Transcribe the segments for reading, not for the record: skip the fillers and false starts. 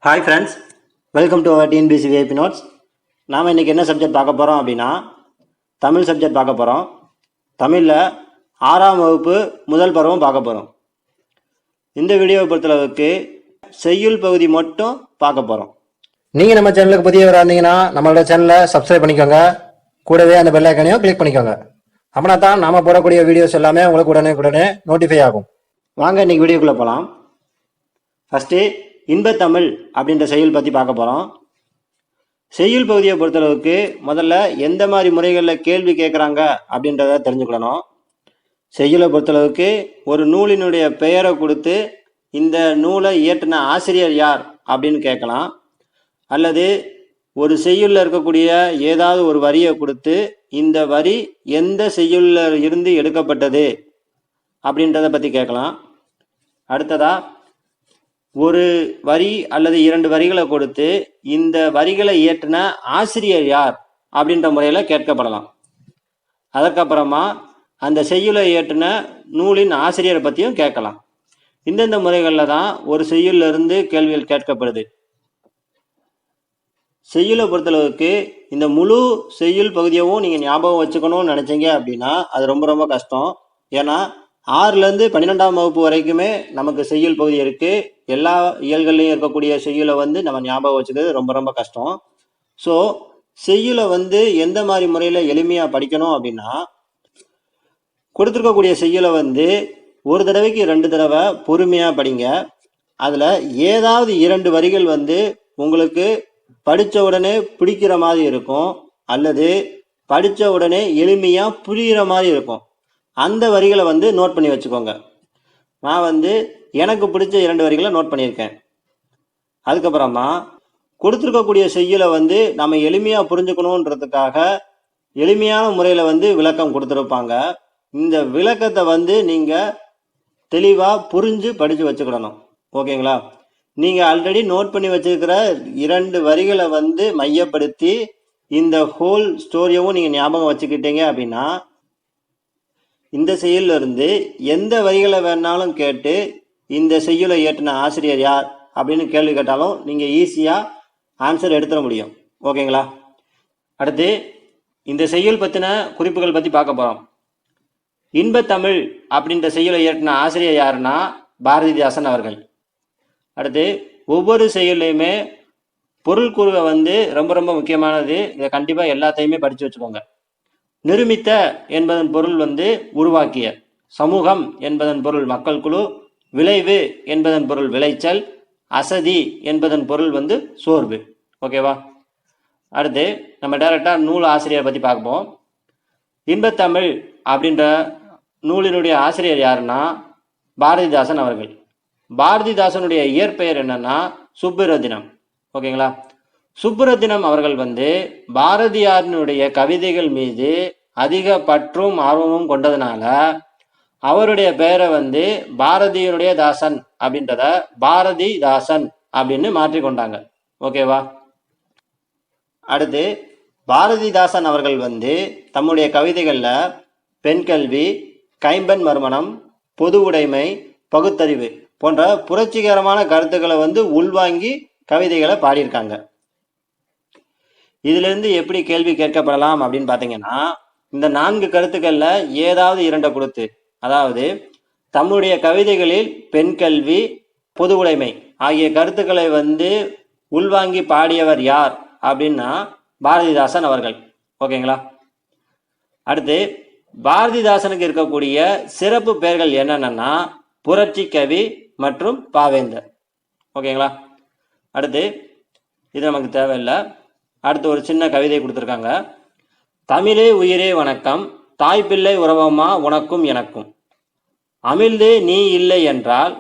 Hi friends, welcome to our TNPSC VIP notes. நாம் இன்றைக்கி என்ன சப்ஜெக்ட் பார்க்க போகிறோம் அப்படின்னா, தமிழ் சப்ஜெக்ட் பார்க்க போகிறோம். தமிழில் 6ஆம் வகுப்பு முதல் பருவம் பார்க்க போகிறோம். இந்த வீடியோவை பொறுத்தளவுக்கு செய்யுள் பகுதி மட்டும் பார்க்க போகிறோம். நீங்கள் நம்ம சேனலுக்கு புதியவராக இருந்தீங்கன்னா நம்மளோட சேனலை சப்ஸ்கிரைப் பண்ணிக்கோங்க. கூடவே அந்த பெல் ஐக்கானையும் கிளிக் பண்ணிக்கோங்க. அப்படின்னா தான் நாம் போடக்கூடிய வீடியோஸ் எல்லாமே உங்களுக்கு உடனே நோட்டிஃபை ஆகும். வாங்க இன்றைக்கி வீடியோக்குள்ளே போகலாம். ஃபஸ்ட்டு இன்பத்தமிழ் அப்படின்ற செய்யுள் பற்றி பார்க்க போகிறோம். செய்யுள் பகுதியை பொறுத்தளவுக்கு முதல்ல எந்த மாதிரி முறைகளில் கேள்வி கேட்குறாங்க அப்படின்றத தெரிஞ்சுக்கணும். செய்யுளை பொறுத்தளவுக்கு ஒரு நூலினுடைய பெயரை கொடுத்து இந்த நூலை இயற்றின ஆசிரியர் யார் அப்படின்னு கேட்கலாம். அல்லது ஒரு செய்யுளில் இருக்கக்கூடிய ஏதாவது ஒரு வரியை கொடுத்து இந்த வரி எந்த செய்யுளில் இருந்து எடுக்கப்பட்டது அப்படின்றத பற்றி கேட்கலாம். அடுத்ததா ஒரு வரி அல்லது 2 வரிகளை கொடுத்து இந்த வரிகளை இயற்றின ஆசிரியர் யார் அப்படின்ற முறையில் கேட்கப்படலாம். அதற்கப்புறமா அந்த செய்யுளை இயற்றின நூலின் ஆசிரியரை பற்றியும் கேட்கலாம். இந்தந்த முறைகளில் தான் ஒரு செய்யுள்ல இருந்து கேள்விகள் கேட்கப்படுது. செய்யுளை பொறுத்தளவுக்கு இந்த முழு செய்யுள் பகுதியவும் நீங்கள் ஞாபகம் வச்சுக்கணும்னு நினச்சிங்க அப்படின்னா அது ரொம்ப ரொம்ப கஷ்டம். ஏன்னா 6லேருந்து 12ஆம் வகுப்பு வரைக்குமே நமக்கு செய்யுள் பகுதி இருக்குது. எல்லா இயல்கள்லையும் இருக்கக்கூடிய செய்யுளை நம்ம ஞாபகம் வச்சுக்கிறது ரொம்ப ரொம்ப கஷ்டம். ஸோ செய்யுளை எந்த மாதிரி முறையில் எளிமையாக படிக்கணும் அப்படின்னா, கொடுத்துருக்கக்கூடிய செய்யுளை ஒரு தடவைக்கு 2 தடவை பொறுமையாக படிங்க. அதில் ஏதாவது 2 வரிகள் உங்களுக்கு படித்த உடனே பிடிக்கிற மாதிரி இருக்கும், அல்லது படித்த உடனே எளிமையாக புரிகிற மாதிரி இருக்கும். அந்த வரிகளை நோட் பண்ணி வச்சுக்கோங்க. நான் எனக்கு பிடிச்ச 2 வரிகளை நோட் பண்ணியிருக்கேன். அதுக்கப்புறமா கொடுத்துருக்கக்கூடிய செய்யுளை நம்ம எளிமையாக புரிஞ்சுக்கணுன்றதுக்காக எளிமையான முறையில் விளக்கம் கொடுத்துருப்பாங்க. இந்த விளக்கத்தை நீங்கள் தெளிவாக புரிஞ்சு படித்து வச்சுக்கிடணும். ஓகேங்களா? நீங்கள் ஆல்ரெடி நோட் பண்ணி வச்சுருக்கிற 2 வரிகளை மையப்படுத்தி இந்த ஹோல் ஸ்டோரியவும் நீங்கள் ஞாபகம் வச்சுக்கிட்டீங்க அப்படின்னா, இந்த செய்யுள்ல இருந்து எந்த வரிகளை வேணாலும் கேட்டு இந்த செய்யுளை இயற்றின ஆசிரியர் யார் அப்படின்னு கேள்வி கேட்டாலும் நீங்கள் ஈஸியாக ஆன்சர் எடுத்துட முடியும். ஓகேங்களா? அடுத்து இந்த செய்யுள் பற்றின குறிப்புகள் பற்றி பார்க்க போகிறோம். இன்பத்தமிழ் அப்படின்ற செய்யுளை இயற்றின ஆசிரியர் யாருன்னா பாரதிதாசன் அவர்கள். அடுத்து ஒவ்வொரு செய்யுள்லையுமே பொருள் கூறுவை ரொம்ப ரொம்ப முக்கியமானது. இதை கண்டிப்பாக எல்லாத்தையுமே படித்து வச்சுக்கோங்க. நிருமித்த என்பதன் பொருள் உருவாக்கிய, சமூகம் என்பதன் பொருள் மக்கள் குழு, விளைவு என்பதன் பொருள் விளைச்சல், அசதி என்பதன் பொருள் சோர்வு. ஓகேவா? அடுத்து நம்ம டைரக்டாக நூல் ஆசிரியரை பற்றி பார்ப்போம். இன்பத்தமிழ் அப்படின்ற நூலினுடைய ஆசிரியர் யாருன்னா பாரதிதாசன் அவர்கள். பாரதிதாசனுடைய இயற்பெயர் என்னன்னா சுப்புரத்தினம். ஓகேங்களா? சுப்புரத்தினம் அவர்கள் பாரதியாரினுடைய கவிதைகள் மீது அதிக பற்றும் ஆர்வமும் கொண்டதுனால அவருடைய பெயரை பாரதியனுடைய தாசன் அப்படின்றத பாரதிதாசன் அப்படின்னு மாற்றிக்கொண்டாங்க. ஓகேவா? அடுத்து பாரதிதாசன் அவர்கள் தம்முடைய கவிதைகளில் பெண் கல்வி, கைம்பெண் மறுமணம், பொது உடைமை, பகுத்தறிவு போன்ற புரட்சிகரமான கருத்துக்களை உள்வாங்கி கவிதைகளை பாடியிருக்காங்க. இதிலிருந்து எப்படி கேள்வி கேட்கப்படலாம் அப்படின்னு பார்த்தீங்கன்னா, இந்த 4 கருத்துக்கள்ல ஏதாவது 2 கொடுத்து, அதாவது தம்முடைய கவிதைகளில் பெண் கல்வி, பொது உடைமை ஆகிய கருத்துக்களை உள்வாங்கி பாடியவர் யார் அப்படின்னா பாரதிதாசன் அவர்கள். ஓகேங்களா? அடுத்து பாரதிதாசனுக்கு இருக்கக்கூடிய சிறப்பு பெயர்கள் என்னென்னா புரட்சி கவி மற்றும் பாவேந்தர். ஓகேங்களா? அடுத்து இது நமக்கு தேவையில்லை. அடுத்து ஒரு சின்ன கவிதை கொடுத்துருக்காங்க. தமிழே உயிரே வணக்கம், தாய்ப்பிள்ளை உறவம்மா உனக்கும் எனக்கும், அமிழ்தே நீ இல்லை என்றால்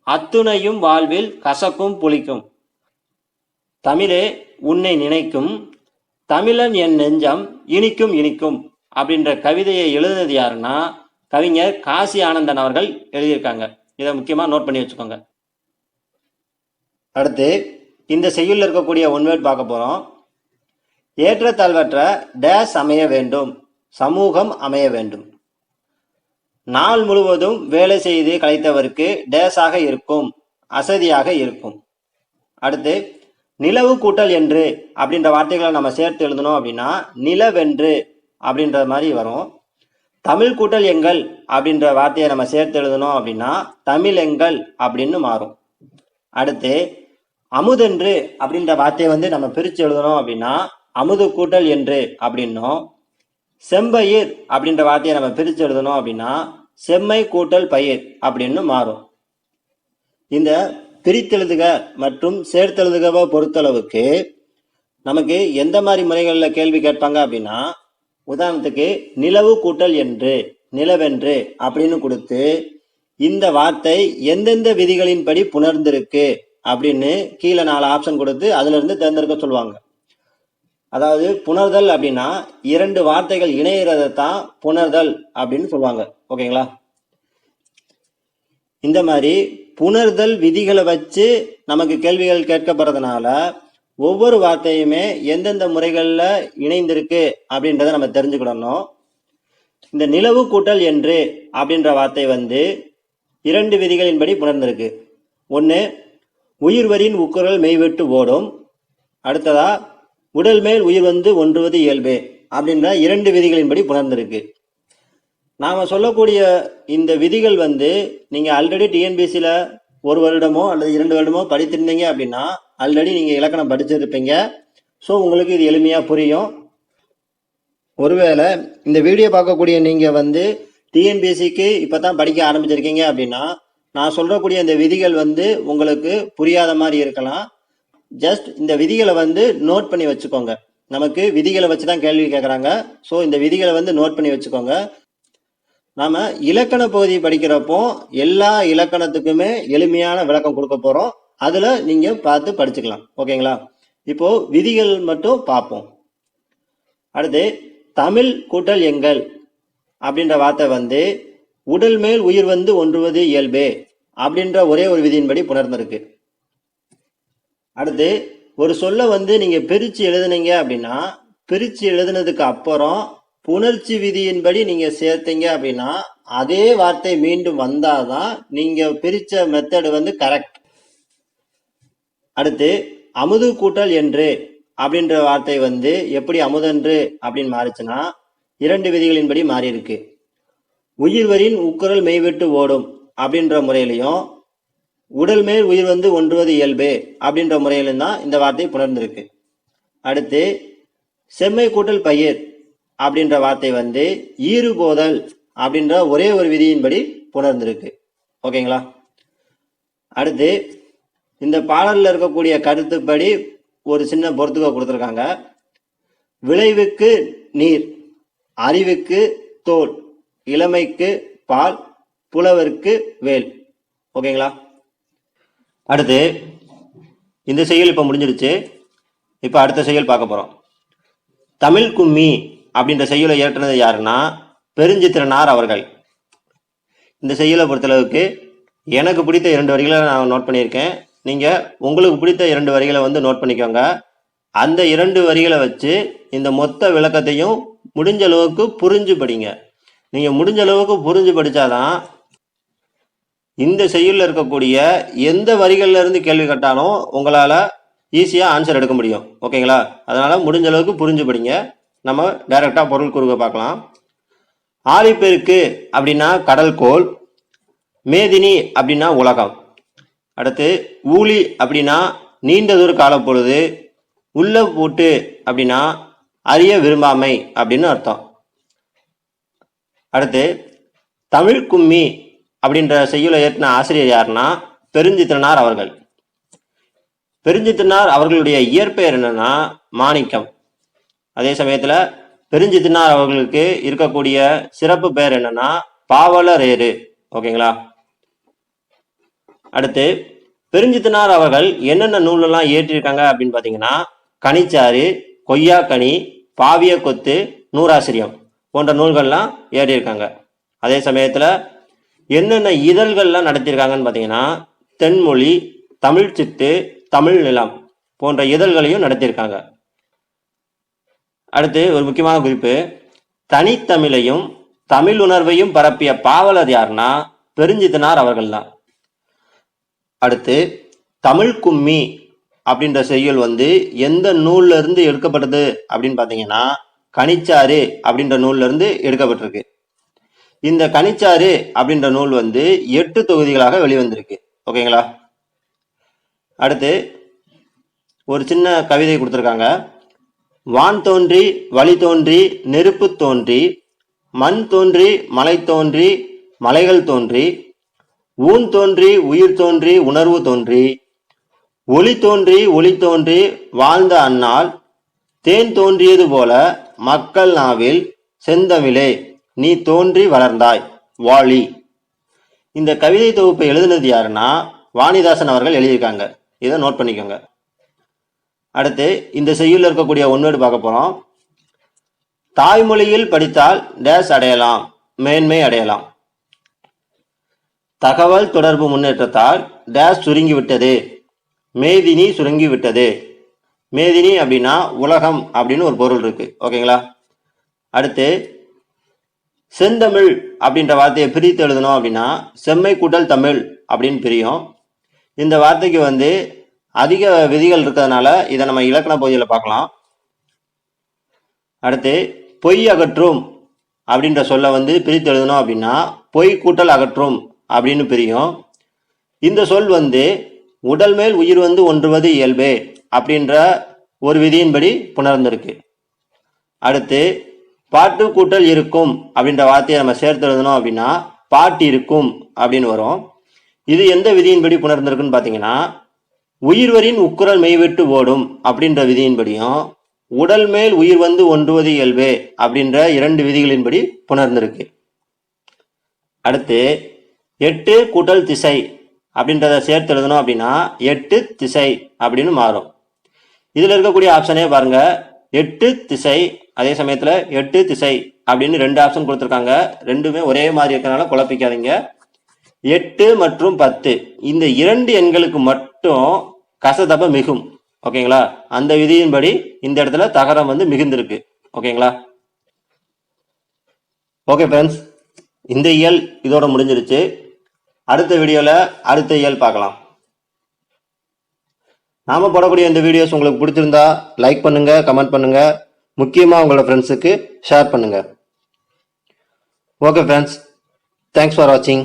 அத்துணையும் வாழ்வில் கசக்கும் புளிக்கும், தமிழே உன்னை நினைக்கும், தமிழன் என் நெஞ்சம் இனிக்கும் இனிக்கும் அப்படின்ற கவிதையை எழுதுனது யாருன்னா கவிஞர் காசி ஆனந்தன் அவர்கள் எழுதியிருக்காங்க. இதை முக்கியமாக நோட் பண்ணி வச்சுக்கோங்க. அடுத்து இந்த செய்யுள்ல இருக்கக்கூடிய ஒன்வேர்ட் பார்க்க போகிறோம். ஏற்றத்தாழ்வற்ற டேஸ் அமைய வேண்டும், சமூகம் அமைய வேண்டும். நாள் முழுவதும் வேலை செய்து களைத்தவருக்கு டேஸாக இருக்கும், அசதியாக இருக்கும். அடுத்து நிலவு கூட்டல் என்று அப்படின்ற வார்த்தைகளை நம்ம சேர்த்து எழுதணும் அப்படின்னா நிலவென்று அப்படின்ற மாதிரி வரும். தமிழ் கூட்டல் எங்கள் அப்படின்ற வார்த்தையை நம்ம சேர்த்து எழுதணும் அப்படின்னா தமிழெங்கள் அப்படின்னு மாறும். அடுத்து அமுதென்று அப்படின்ற வார்த்தையை நம்ம பிரித்து எழுதணும் அப்படின்னா அமுது கூட்டல் என்று அப்படின்னும், செம்பயிர் அப்படின்ற வார்த்தையை நம்ம பிரித்து எழுதணும் அப்படின்னா செம்மை கூட்டல் பயிர் அப்படின்னு மாறும். இந்த பிரித்தெழுதுக மற்றும் சேர்த்தெழுதுகவை பொறுத்தளவுக்கு நமக்கு எந்த மாதிரி முறைகளில் கேள்வி கேட்பாங்க அப்படின்னா, உதாரணத்துக்கு நிலவு கூட்டல் என்று நிலவென்று அப்படின்னு கொடுத்து இந்த வார்த்தை எந்தெந்த விதிகளின்படி புணர்ந்திருக்கு அப்படின்னு கீழே 4 ஆப்ஷன் கொடுத்து அதுல இருந்து தேர்ந்தெடுக்க சொல்லுவாங்க. அதாவது புணர்தல் அப்படின்னா 2 வார்த்தைகள் இணைகிறத தான் புணர்தல் அப்படின்னு சொல்லுவாங்க. ஓகேங்களா? இந்த மாதிரி புணர்தல் விதிகளை வச்சு நமக்கு கேள்விகள் கேட்கப்படுறதுனால ஒவ்வொரு வார்த்தையுமே எந்தெந்த முறைகளில் இணைந்திருக்கு அப்படின்றத நம்ம தெரிஞ்சுக்கிடணும். இந்த நிலவு கூட்டல் என்று அப்படின்ற வார்த்தை 2 விதிகளின்படி புணர்ந்திருக்கு. ஒன்று, உயிர்வரின் உக்குரல் மெய்விட்டு ஓடும். அடுத்ததா உடல் மேல் உயிர் ஒன்றுவது இயல்பே அப்படின்ற 2 விதிகளின்படி புணர்ந்திருக்கு. நாம் சொல்லக்கூடிய இந்த விதிகள் நீங்கள் ஆல்ரெடி டிஎன்பிஎஸ்சியில் 1 வருடமோ அல்லது 2 வருடமோ படித்திருந்தீங்க அப்படின்னா ஆல்ரெடி நீங்கள் இலக்கணம் படிச்சிருப்பீங்க. ஸோ உங்களுக்கு இது எளிமையாக புரியும். ஒருவேளை இந்த வீடியோ பார்க்கக்கூடிய நீங்கள் டிஎன்பிஎஸ்சிக்கு இப்போ தான் படிக்க ஆரம்பிச்சிருக்கீங்க அப்படின்னா நான் சொல்லக்கூடிய இந்த விதிகள் உங்களுக்கு புரியாத மாதிரி இருக்கலாம். ஜஸ்ட் இந்த விதிகளை நோட் பண்ணி வச்சுக்கோங்க. நமக்கு விதிகளை வச்சு தான் கேள்வி கேட்குறாங்க. ஸோ இந்த விதிகளை நோட் பண்ணி வச்சுக்கோங்க. நாம இலக்கண பகுதி படிக்கிறப்போ எல்லா இலக்கணத்துக்குமே எளிமையான விளக்கம் கொடுக்க போறோம். அதுல நீங்க பார்த்து படிச்சுக்கலாம். ஓகேங்களா? இப்போ விதிகள் மட்டும் பார்ப்போம். அடுத்து தமிழ் கூட்டல் எங்கள் அப்படின்ற வார்த்தை உடல் மேல் உயிர் ஒன்றுவது இயல்பே அப்படின்ற ஒரே ஒரு விதியின்படி புணர்ந்திருக்கு. அடுத்து ஒரு சொல்ல நீங்க பிரிச்சு எழுதுனீங்க அப்படின்னா பிரிச்சு எழுதுனதுக்கு அப்புறம் புணர்ச்சி விதியின்படி நீங்க சேர்த்தீங்க அப்படின்னா அதே வார்த்தை மீண்டும் வந்தாதான் நீங்க பிரிச்ச மெத்தடு கரெக்ட். அடுத்து அமுது கூட்டல் என்று அப்படின்ற வார்த்தை எப்படி அமுதன்று அப்படின்னு மாறிச்சுன்னா 2 விதிகளின்படி மாறி இருக்கு. உயிர்வரின் உக்குரல் மெய்விட்டு ஓடும் அப்படின்ற முறையிலையும் உடல் மேல் உயிர் ஒன்றுவது இயல்பே அப்படின்ற முறையிலும் தான் இந்த வார்த்தை புணர்ந்திருக்கு. அடுத்து செம்மை கூட்டல் பயிர் அப்படின்ற வார்த்தை ஈறுபோதல் அப்படின்ற ஒரே ஒரு விதியின்படி புணர்ந்திருக்கு. ஓகேங்களா? அடுத்து இந்த பாடல்ல இருக்கக்கூடிய கருத்துப்படி ஒரு சின்ன பொறுத்துக்க கொடுத்துருக்காங்க. விளைவுக்கு நீர், அறிவுக்கு தோல், இளமைக்கு பால், புலவருக்கு வேல். ஓகேங்களா? அடுத்து இந்த செயல் இப்போ முடிஞ்சிடுச்சு. இப்போ அடுத்த செயல் பார்க்க போறோம். தமிழ் கும்மி அப்படின்ற செய்யுளை இயற்றினது யாருன்னா பெருஞ்சித்திரனார் அவர்கள். இந்த செய்யுளை பொறுத்தளவுக்கு எனக்கு பிடித்த 2 வரிகளை நான் நோட் பண்ணியிருக்கேன். நீங்கள் உங்களுக்கு பிடித்த 2 வரிகளை நோட் பண்ணிக்கோங்க. அந்த 2 வரிகளை வச்சு இந்த மொத்த விளக்கத்தையும் முடிஞ்ச அளவுக்கு புரிஞ்சு படிங்க. நீங்கள் முடிஞ்ச அளவுக்கு புரிஞ்சு படித்தாதான் இந்த செய்யுளில் இருக்கக்கூடிய எந்த வரிகள்ல இருந்து கேள்வி கேட்டாலும் உங்களால் ஈஸியாக ஆன்சர் எடுக்க முடியும். ஓகேங்களா? அதனால் முடிஞ்ச அளவுக்கு புரிஞ்சு படிங்க. நம்ம டைரக்டா பொருள் குறுக பார்க்கலாம். ஆழிப்பெருக்கு அப்படின்னா கடல்கோள், மேதினி அப்படின்னா உலகம். அடுத்து ஊழி அப்படின்னா நீண்ட தூர காலப்பொழுது, உள்ள பூட்டு அப்படின்னா அறிய விரும்பாமை அப்படின்னு அர்த்தம். அடுத்து தமிழ் கும்மி அப்படின்ற செய்யுளை ஏற்றின ஆசிரியர் யாருன்னா பெருஞ்சித்திரனார் அவர்கள். பெருஞ்சித்திரனார் அவர்களுடைய இயற்பெயர் என்னன்னா மாணிக்கம். அதே சமயத்துல பெருஞ்சித்திரனார் அவர்களுக்கு இருக்கக்கூடிய சிறப்பு பெயர் என்னன்னா பாவலரேறு. ஓகேங்களா? அடுத்து பெருஞ்சித்திரனார் அவர்கள் என்னென்ன நூலெல்லாம் இயற்றியிருக்காங்க அப்படின்னு பார்த்தீங்கன்னா கனிச்சாறு, கொய்யாக்கனி, பாவிய கொத்து, நூறாசிரியம் போன்ற நூல்கள்லாம் இயற்றியிருக்காங்க. அதே சமயத்துல என்னென்ன இதழ்கள்லாம் நடத்தியிருக்காங்கன்னு பார்த்தீங்கன்னா தென்மொழி, தமிழ் சிட்டு, தமிழ் நிலம் போன்ற இதழ்களையும் நடத்தியிருக்காங்க. அடுத்து ஒரு முக்கியமான குறிப்பு, தனித்தமிழையும் தமிழ் உணர்வையும் பரப்பிய பாவலர் யாருன்னா பெருஞ்சித்திரனார் அவர்கள் தான். அடுத்து தமிழ் கும்மி அப்படின்ற செய்யுள் வந்து எந்த நூல்ல இருந்து எடுக்கப்பட்டது அப்படின்னு பார்த்தீங்கன்னா கனிச்சாறு அப்படின்ற நூல்ல இருந்து எடுக்கப்பட்டிருக்கு. இந்த கனிச்சாறு அப்படின்ற நூல் வந்து 8 தொகுதிகளாக வெளிவந்திருக்கு. ஓகேங்களா? அடுத்து ஒரு சின்ன கவிதை கொடுத்துருக்காங்க. வான் தோன்றி வழி தோன்றி நெருப்பு தோன்றி மண் தோன்றி மலை தோன்றி மலைகள் தோன்றி ஊன் தோன்றி உயிர் தோன்றி உணர்வு தோன்றி ஒளி தோன்றி வாழ்ந்த அந்நாள் தேன் தோன்றியது போல மக்கள் நாவில் செந்தமிழே நீ தோன்றி வளர்ந்தாய் வாழி. இந்த கவிதை தொகுப்பை எழுதினது யாருன்னா வாணிதாசன் அவர்கள் எழுதியிருக்காங்க. இதை நோட் பண்ணிக்கோங்க. அடுத்து இந்த செய்யுள்ள இருக்கக்கூடிய ஒன்வேர்டு பார்க்க போறோம். தாய்மொழியில் படித்தால் டேஸ் அடையலாம், மேன்மை அடையலாம். தகவல் தொடர்பு முன்னேற்றத்தால் டேஸ் சுருங்கிவிட்டது, மேதினி சுருங்கி விட்டது. மேதினி அப்படின்னா உலகம் அப்படின்னு ஒரு பொருள் இருக்கு. ஓகேங்களா? அடுத்து செந்தமிழ் அப்படின்ற வார்த்தையை பிரித்து எழுதணும் அப்படின்னா செம்மை கூட்டல் தமிழ் அப்படின்னு பிரியும். இந்த வார்த்தைக்கு வந்து அதிக விதிகள் இருக்கிறதுனால இதை நம்ம இலக்கண பகுதியில் பார்க்கலாம். அடுத்து பொய் அகற்றும் அப்படின்ற சொல்ல வந்து பிரித்து எழுதணும் அப்படின்னா பொய் கூட்டல் அகற்றும் அப்படின்னு பிரியும். இந்த சொல் வந்து உடல் மேல் உயிர் வந்து ஒன்றுவது இயல்பே அப்படின்ற ஒரு விதியின்படி புணர்ந்திருக்கு. அடுத்து பாட்டு கூட்டல் இருக்கும் அப்படின்ற வார்த்தையை நம்ம சேர்த்து எழுதணும் அப்படின்னா பாட்டு இருக்கும் அப்படின்னு வரும். இது எந்த விதியின்படி புணர்ந்திருக்குன்னு பார்த்தீங்கன்னா உயிர்வரின் உக்குரல் மெய்விட்டு ஓடும் அப்படின்ற விதியின்படியும் உடல் மேல் உயிர் வந்து ஒன்றுவது இயல்பே அப்படின்ற 2 விதிகளின்படி புணர்ந்திருக்கு. அடுத்து 8 கூட்டல் திசை அப்படின்றத சேர்த்து எழுதணும் அப்படின்னா 8 திசை அப்படின்னு மாறும். இதுல இருக்கக்கூடிய ஆப்ஷனே பாருங்க, 8 திசை, அதே சமயத்துல 8 திசை அப்படின்னு 2 ஆப்ஷன் கொடுத்துருக்காங்க. ரெண்டுமே ஒரே மாதிரி இருக்கனால குழப்பிக்காதீங்க. 8 மற்றும் 10 இந்த 2 எண்களுக்கு மட்டும் கசதப மிகும். ஓகேங்களா? அந்த விதியின்படி இந்த இடத்துல தகரம் வந்து மிகுந்திருக்கு. ஓகேங்களா? ஓகே ஃப்ரெண்ட்ஸ், இந்த இயல் இதோட முடிஞ்சிருச்சு. அடுத்த வீடியோல அடுத்த இயல் பார்க்கலாம். நாம போடக்கூடிய இந்த வீடியோஸ் உங்களுக்கு பிடிச்சிருந்தா லைக் பண்ணுங்க, கமெண்ட் பண்ணுங்க, முக்கியமா உங்களோட ஃப்ரெண்ட்ஸுக்கு ஷேர் பண்ணுங்க. ஓகே ஃப்ரெண்ட்ஸ், தேங்க்ஸ் ஃபார் வாட்சிங்.